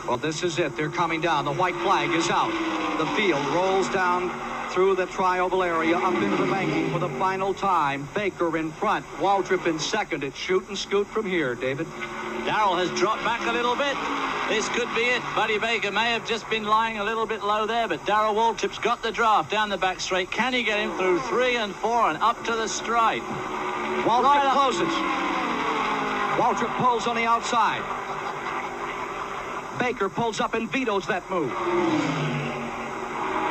Well, this is it. They're coming down. The white flag is out. The field rolls down through the tri-oval area up into the banking for the final time. Baker in front. Waltrip in second. It's shoot and scoot from here, David. Darrell has dropped back a little bit. This could be it. Buddy Baker may have just been lying a little bit low there, but Darrell Waltrip's got the draft down the back straight. Can he get him through 3 and 4 and up to the stride? Waltrip closes. Waltrip pulls on the outside. Baker pulls up and vetoes that move.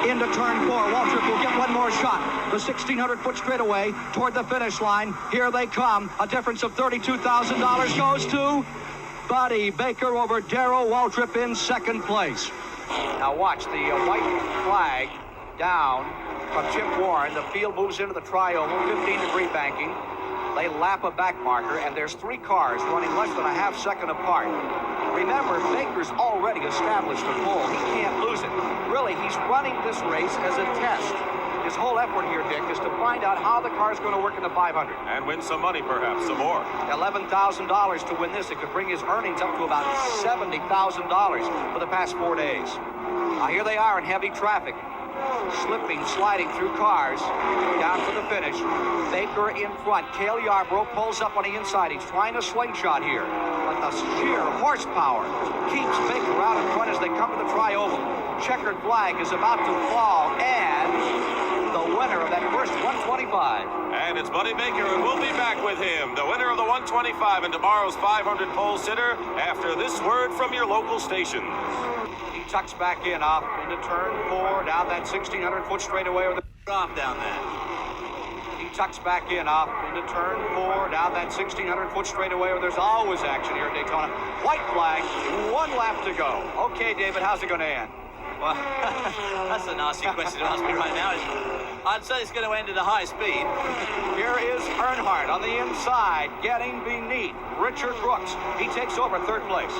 Into turn 4. Waltrip will get one more shot. The 1,600-foot straightaway toward the finish line. Here they come. A difference of $32,000 goes to Buddy Baker over Darrell Waltrip in second place. Now watch the white flag down from Chip Warren. The field moves into the tri-oval, 15-degree banking. They lap a back marker, and there's 3 cars running less than a half second apart. Remember, Baker's already established a pole. He can't lose it. Really, he's running this race as a test. His whole effort here, Dick, is to find out how the car's going to work in the 500. And win some money, perhaps, some more. $11,000 to win this. It could bring his earnings up to about $70,000 for the past 4 days. Now, here they are in heavy traffic. Slipping, sliding through cars, down to the finish. Baker in front. Cale Yarborough pulls up on the inside. He's trying a slingshot here. But the sheer horsepower keeps Baker out in front as they come to the tri-oval. Checkered flag is about to fall, and the winner of that first 125. And it's Buddy Baker, and we'll be back with him, the winner of the 125 and tomorrow's 500 pole sitter, after this word from your local station. He tucks back in off into turn 4, down that 1,600-foot straightaway with the Drop down there. He tucks back in off into turn 4, down that 1,600-foot straightaway where there's always action here at Daytona. White flag, 1 lap to go. Okay, David, how's it going to end? Well, that's a nasty question to ask me right now. I'd say it's going to end at a high speed. Here is Earnhardt on the inside, getting beneath Richard Brooks. He takes over third place.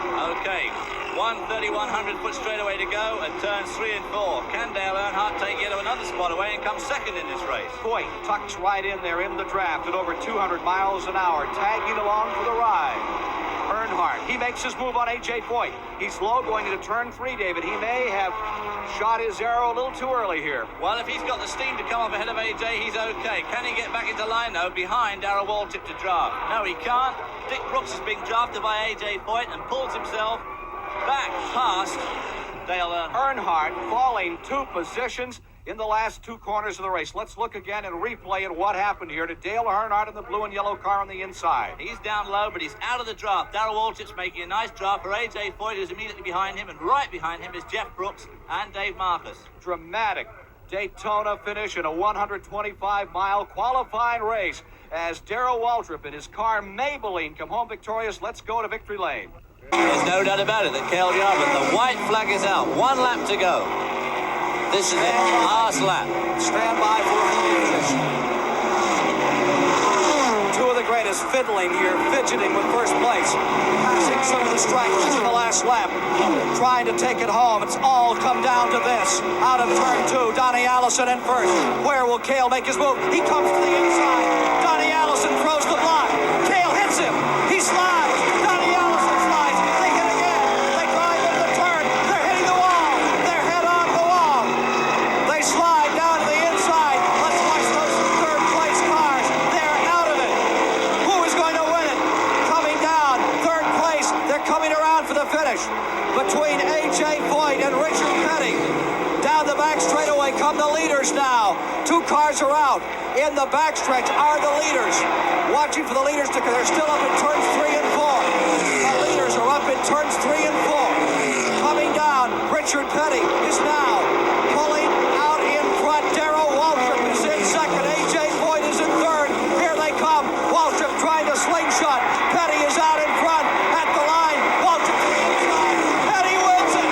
Okay, 1,100-foot straightaway to go at turns 3 and 4. Can Dale Earnhardt take yet another spot away and come second in this race? Boy, tucks right in there in the draft at over 200 miles an hour, tagging along for the ride. Earnhardt, he makes his move on A.J. Foyt. He's slow going into turn 3, David. He may have shot his arrow a little too early here. Well, if he's got the steam to come up ahead of A.J., he's okay. Can he get back into line, though, behind Darrell Waltrip to draft? No, he can't. Dick Brooks is being drafted by A.J. Foyt and pulls himself back past Dale Earnhardt. Earnhardt falling 2 positions in the last 2 corners of the race. Let's look again and replay at what happened here to Dale Earnhardt in the blue and yellow car on the inside. He's down low, but he's out of the draft. Darrell Waltrip's making a nice draft for A.J. Foyt, who's immediately behind him, and right behind him is Jeff Brooks and Dave Marcus. Dramatic Daytona finish in a 125-mile qualifying race as Darrell Waltrip and his car Maybelline come home victorious. Let's go to victory lane. There's no doubt about it that Cale Yarborough, the white flag is out. 1 lap to go. This is it, last lap. Stand by for a finish. 2 of the greatest fiddling here, fidgeting with first place. Passing some of the strikers in the last lap. Trying to take it home. It's all come down to this. Out of turn 2, Donnie Allison in first. Where will Cale make his move? He comes to the inside. Donnie Allison throws the block. Cale hits him. He slides. Donnie Allison slides. They hit again. They drive into the turn. They're hitting the wall. They're head on the wall. They slide down to the inside. Let's watch those third place cars. They're out of it. Who is going to win it? Coming down, third place. They're coming around for the finish. Between A.J. Foyt and Richard Petty. Down the back straightaway come the leaders now. 2 cars are out. In the backstretch are the leaders. Watching for the leaders to they're still up in turns 3 and 4. The leaders are up in turns 3 and 4. Coming down, Richard Petty is now pulling out in front. Darrell Waltrip is in second. A.J. Foyt is in third. Here they come. Waltrip trying to slingshot. Petty is out in front at the line. Waltrip to the inside. Petty wins it.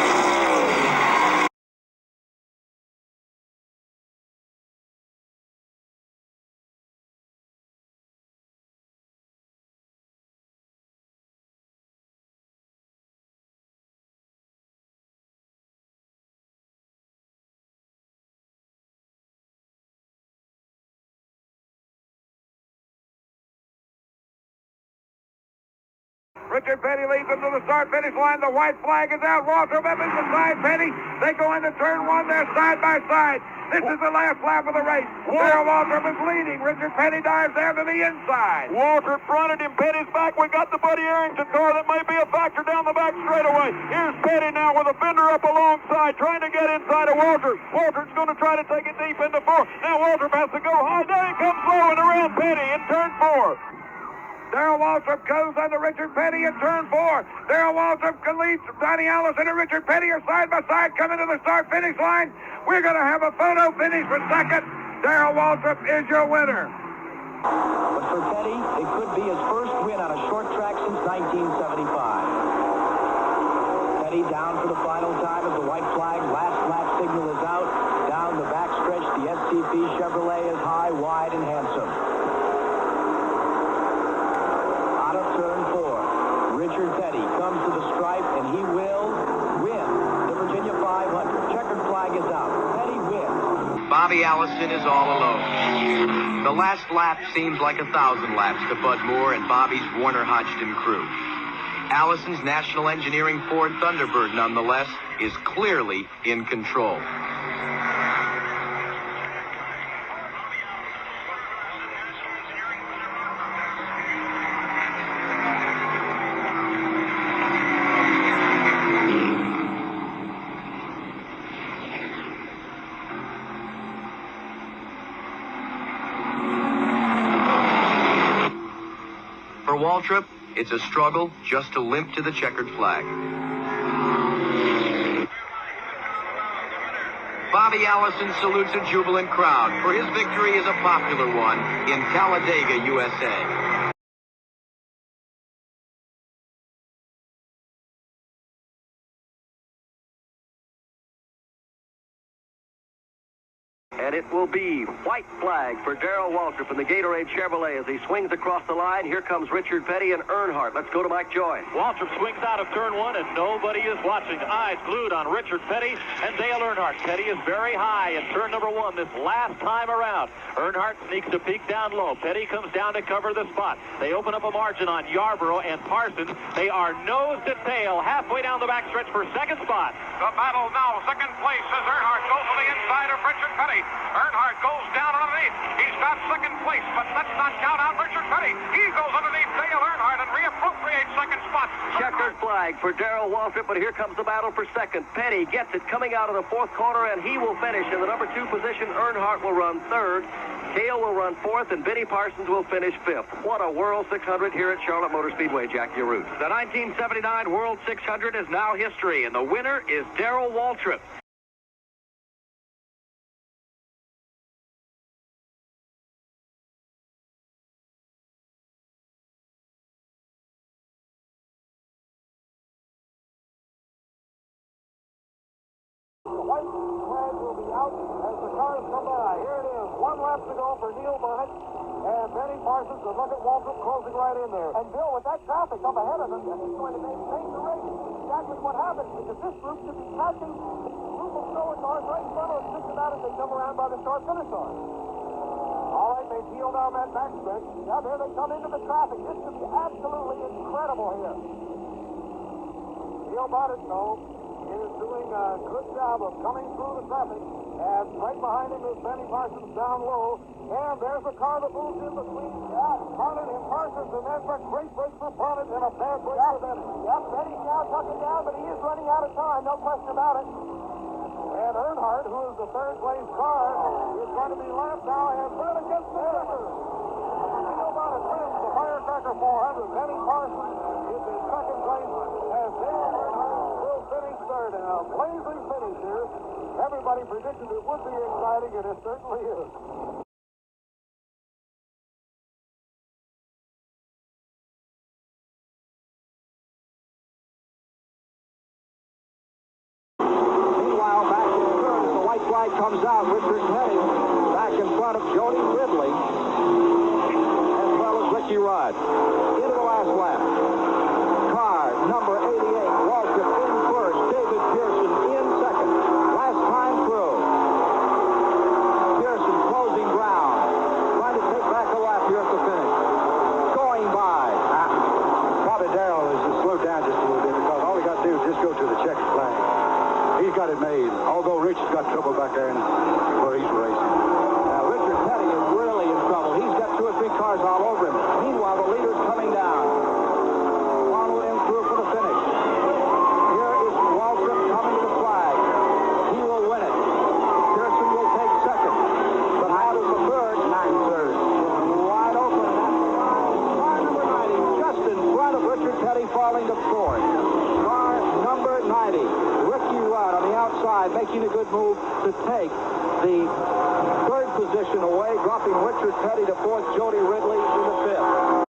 Richard Petty leads them to the start-finish line. The white flag is out. Waltrip up is beside Petty. They go into turn one. They're side by side. This is the last lap of the race. Darrell Waltrip is leading. Richard Petty dives there to the inside. Waltrip fronted him. Petty's back. We got the Buddy Arrington car that may be a factor down the back straightaway. Here's Petty now with a fender up alongside, trying to get inside of Waltrip. Waltrip's going to try to take it deep into four. Now Waltrip has to go high. There he comes low and around Petty in turn four. Darrell Waltrip goes under Richard Petty in turn four. Darrell Waltrip can lead. Donnie Allison and Richard Petty are side by side coming to the start-finish line. We're going to have a photo finish for second. Darrell Waltrip is your winner. But for Petty, it could be his first win on a short track since 1975. Petty down for the final time as the white flag last lap signal is out. Down the backstretch, the STP Chevrolet is high, wide, and handsome. Out of turn four, Richard Petty comes to the stripe, and he will win the Virginia 500. Checkered flag is out. Petty wins. Bobby Allison is all alone. The last lap seems like 1,000 laps to Bud Moore and Bobby's Warner Hodgson crew. Allison's National Engineering Ford Thunderbird, nonetheless, is clearly in control. For Waltrip, it's a struggle just to limp to the checkered flag. Bobby Allison salutes a jubilant crowd, for his victory is a popular one in Talladega, USA. And it will be white flag for Darrell Waltrip in the Gatorade Chevrolet as he swings across the line. Here comes Richard Petty and Earnhardt. Let's go to Mike Joy. Waltrip swings out of turn one, and nobody is watching. Eyes glued on Richard Petty and Dale Earnhardt. Petty is very high in turn number one this last time around. Earnhardt sneaks a peek down low. Petty comes down to cover the spot. They open up a margin on Yarborough and Parsons. They are nose to tail halfway down the backstretch for second spot. The battle now, second place as Earnhardt goes to the inside of Richard Petty. Earnhardt goes down underneath. He's got second place, but let's not count out Richard Petty. He goes underneath Dale Earnhardt and reappropriates second spot. Checkered flag for Darrell Waltrip, but here comes the battle for second. Petty gets it coming out of the fourth corner, and he will finish in the number two position. Earnhardt will run third. Cale will run fourth, and Benny Parsons will finish fifth. What a World 600 here at Charlotte Motor Speedway, Jack Yaroot. The 1979 World 600 is now history, and the winner is Darrell Waltrip. The white flag will be out as the cars come by. Here it is. 1 lap to go for Neil Burnett. And Benny Parsons, and look at Waltrip closing right in there. And Bill, with that traffic up ahead of him, he's going to maintain the race. Exactly what happened, because this group should be catching the group of slower cars right in front of them, just about as they come around by the start-finish line. All right, they peel down that backstretch. Now there they come into the traffic. This should be absolutely incredible here. Neil Burnett, though, is doing a good job of coming through the traffic. And right behind him is Benny Parsons down low. And there's a car that moves in between Barnett and Parsons. And that's a great break for Barnett and a bad break for Benny. Yep, Benny's now tucking down, but he is running out of time. No question about it. And Earnhardt, who is the third place car, is going to be lapped now. And Barnett gets the leader. Neil Burnett wins the Firecracker 400. Benny Parsons is in second place as Dale Earnhardt will finish third. And a blazing finish here. Everybody predicted it would be exciting, and it certainly is. Meanwhile, back in third, as the white flag comes out, Richard Petty back in front of Jody Ridley, as well as Ricky Rudd. Into the last lap. Car number 88, Waltrip in first, David Pearson in second. Last time through. Pearson closing ground, trying to take back a lap here at the finish. Going by. Bobby Darrell is the got it made, although Rich's got trouble back there where he's racing. Now, Richard Petty is really in trouble. He's got 2 or 3 cars all over him. Meanwhile, the leader's coming down. Follow him through for the finish. Here is Waltrip coming to the flag. He will win it. Pearson will take second. But how does the third? 9-3rd. Wide open. Car number 90, just in front of Richard Petty, falling to 4th. Car number 90, Ricky Rudd on the outside, making a good move to take the 3rd position away, dropping Richard Petty to 4th, Jody Ridley to the 5th.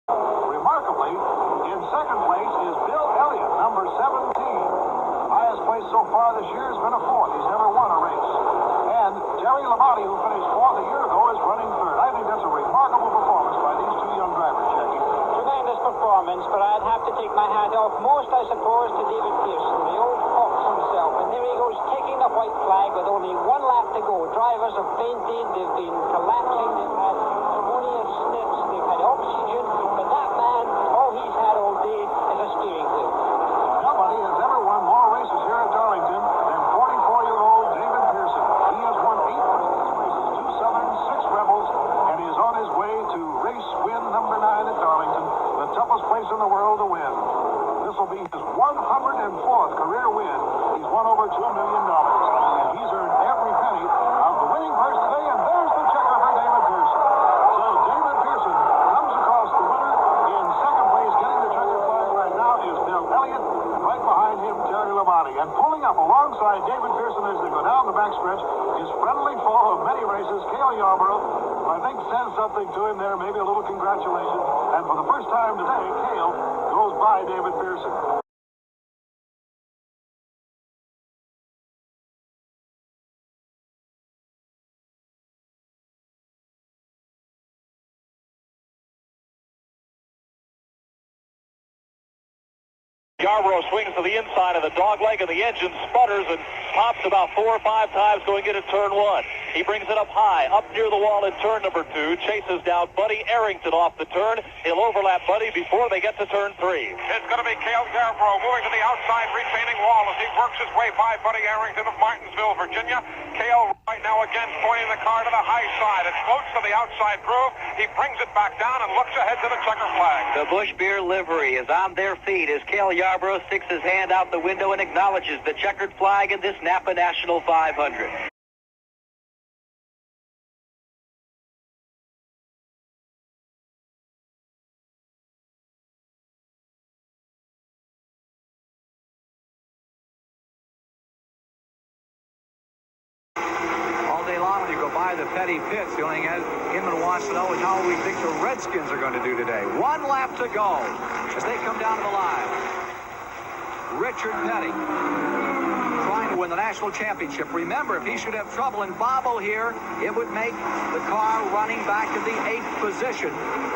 Remarkably, in second place is Bill Elliott, number 17. Highest place so far this year has been a 4th. He's never won a race. And Terry Labonte, who finished 4th a year ago, is running 3rd. I think that's a remarkable performance by these 2 young drivers, Jackie. Tremendous performance, but I'd have to take my hat off most, I suppose, to David Pearson, the old fox himself. And there he goes, taking the white flag with only 1 lap to go. Drivers have fainted, they've been collapsing, they've had pneumonia sniffs, they've had oxygen, but that man, all he's had all day is a steering wheel. Nobody has ever won more races here at Darlington than 44-year-old David Pearson. He has won 8 previous races, 2 Southern, 6 Rebels, and is on his way to race win number 9 at Darlington, the toughest place in the world to win. This will be his 104th career win. He's won over $2 million, and he's earned every penny of the winning purse today, and there's the checker for David Pearson. So David Pearson comes across the winner. In second place, getting the checker flag right now is Bill Elliott, and right behind him, Terry Labonte. And pulling up alongside David Pearson as they go down the backstretch is friendly foe of many races, Cale Yarborough, who I think says something to him there, maybe a little congratulations. And for the first time today, Cale goes by David Pearson. Yarborough swings to the inside of the dogleg, and the engine sputters and pops about 4 or 5 times going into turn 1. He brings it up high, up near the wall in turn number 2, chases down Buddy Arrington off the turn. He'll overlap Buddy before they get to turn 3. It's going to be Cale Yarborough moving to the outside retaining wall as he works his way by Buddy Arrington of Martinsville, Virginia. Cale right now again pointing the car to the high side. It floats to the outside groove. He brings it back down and looks ahead to the checker flag. The Busch Beer livery is on their feet as Cale Yarborough sticks his hand out the window and acknowledges the checkered flag in this Napa National 500. All day long when you go by the Petty pits, the only thing Inman wants to know is how we think the Redskins are going to do today. 1 lap to go as they come down to the line. Richard Petty trying to win the national championship. Remember, if he should have trouble in bobble here, it would make the car running back to the 8th position.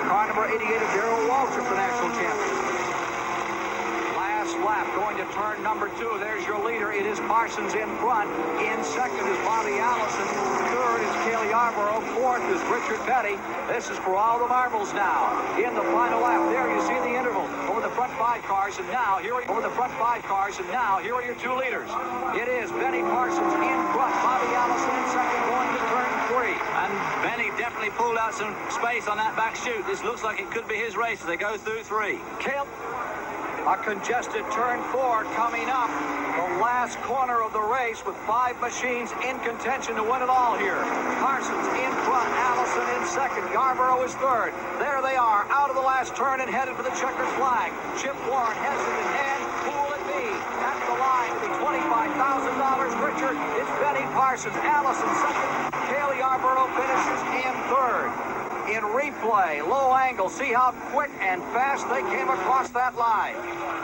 Car number 88 of Darrell Waltrip, the national champion. Last lap going to turn number 2. There's your leader. It is Parsons in front. In second is Bobby Allison. Third is Cale Yarborough. Fourth is Richard Petty. This is for all the marbles now. In the final lap, there you see the interval over the front 5 cars, and now here are your 2 leaders. It is Benny Parsons in front, Bobby Allison in second, going to turn 3. And Benny definitely pulled out some space on that back chute. This looks like it could be his race as they go through 3. Cale, a congested turn 4 coming up. The last corner of the race with 5 machines in contention to win it all here. Parsons in front, Allison in second, Yarborough is third. There they are, out of the last turn and headed for the checkered flag. Chip Warren has it in hand. Who will it be? At the line to be $25,000. Richard, it's Benny Parsons. Allison second. Cale Yarborough finishes in third. In replay, low angle, see how quick and fast they came across that line.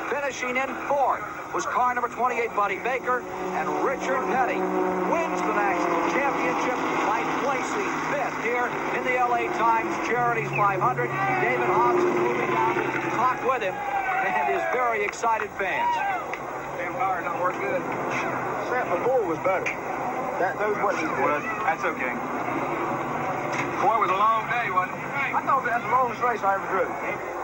Finishing in fourth was car number 28, Buddy Baker, and Richard Petty wins the national championship by placing 5th here in the LA Times Charities 500. David Hobson moving down to talk with him and his very excited fans. Damn power don't work good. Set before was better. That knows what he's doing. That's okay. Boy, it was a long thought that's the longest race I ever drove.